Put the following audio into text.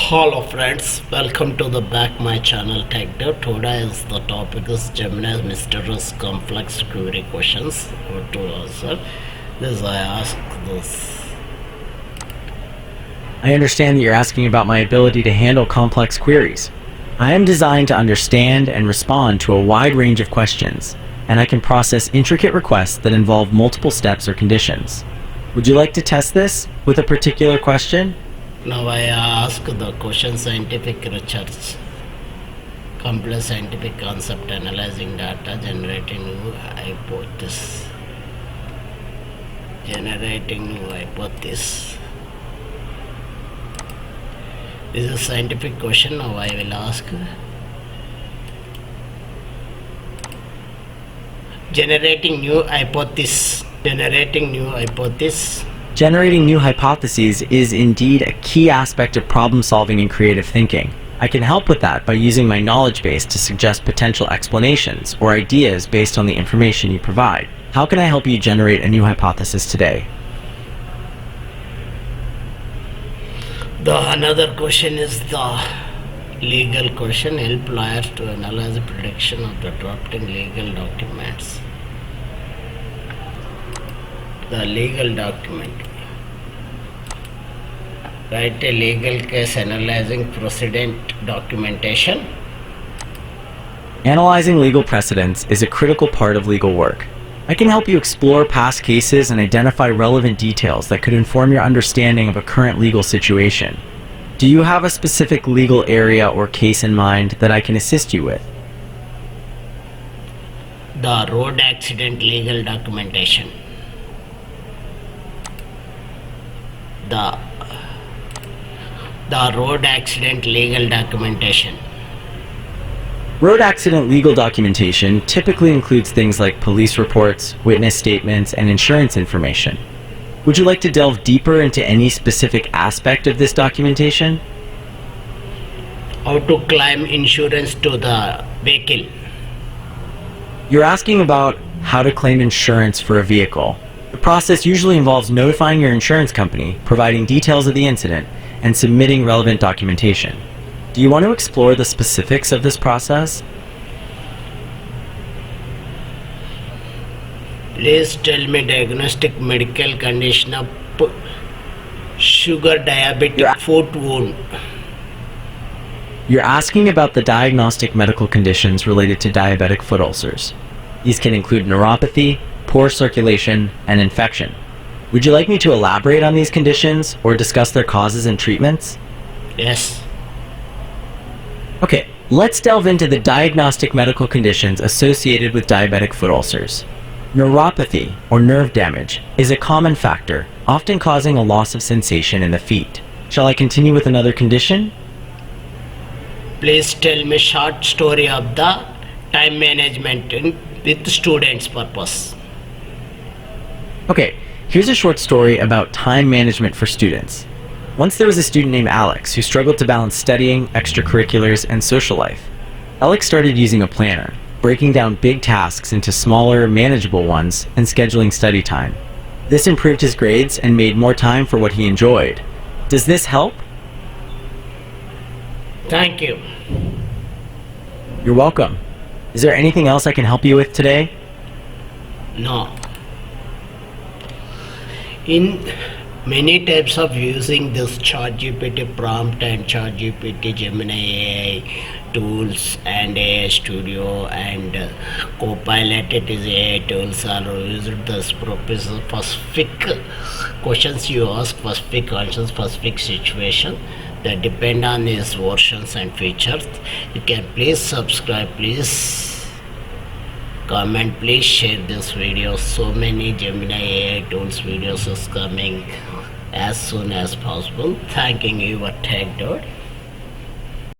Hello friends, welcome to the back my channel Tech Dev. Today is the topic is Gemini's mysterious complex query questions. How to answer this? I ask this. I understand that you're asking about my ability to handle complex queries. I am designed to understand and respond to a wide range of questions, and I can process intricate requests that involve multiple steps or conditions. Would you like to test this with a particular question? Now I ask the question: scientific research, complex scientific concept, analyzing data, generating new hypothesis. This is a scientific question. Now I will ask. Generating new hypothesis. Generating new hypotheses is indeed a key aspect of problem solving and creative thinking. I can help with that by using my knowledge base to suggest potential explanations or ideas based on the information you provide. How can I help you generate a new hypothesis today? Another question is the legal question. Help lawyers to analyze the prediction of the drafting legal documents. The legal document. Write a legal case analyzing precedent documentation. Analyzing legal precedents is a critical part of legal work. I can help you explore past cases and identify relevant details that could inform your understanding of a current legal situation. Do you have a specific legal area or case in mind that I can assist you with? The road accident legal documentation. The road accident legal documentation. Road accident legal documentation typically includes things like police reports, witness statements, and insurance information. Would you like to delve deeper into any specific aspect of this documentation? How to claim insurance to the vehicle. You're asking about how to claim insurance for a vehicle. The process usually involves notifying your insurance company, providing details of the incident, and submitting relevant documentation. Do you want to explore the specifics of this process? Please tell me diagnostic medical condition of sugar diabetic foot wound. You're asking about the diagnostic medical conditions related to diabetic foot ulcers. These can include neuropathy, poor circulation, and infection. Would you like me to elaborate on these conditions or discuss their causes and treatments? Yes. Okay, let's delve into the diagnostic medical conditions associated with diabetic foot ulcers. Neuropathy, or nerve damage, is a common factor, often causing a loss of sensation in the feet. Shall I continue with another condition? Please tell me short story of the time management with students' purpose. Okay, here's a short story about time management for students. Once there was a student named Alex who struggled to balance studying, extracurriculars, and social life. Alex started using a planner, breaking down big tasks into smaller, manageable ones, and scheduling study time. This improved his grades and made more time for what he enjoyed. Does this help? Thank you. You're welcome. Is there anything else I can help you with today? No. In many types of using this ChatGPT prompt and ChatGPT Gemini AI tools and AI Studio and Copilot, it is AI tools are used this purpose for specific questions you ask, for specific answers, for specific situation that depend on these versions and features. You can please subscribe, please comment, please share this video. So many Gemini AI tools videos is coming as soon as possible. Thanking you for Tech Dev.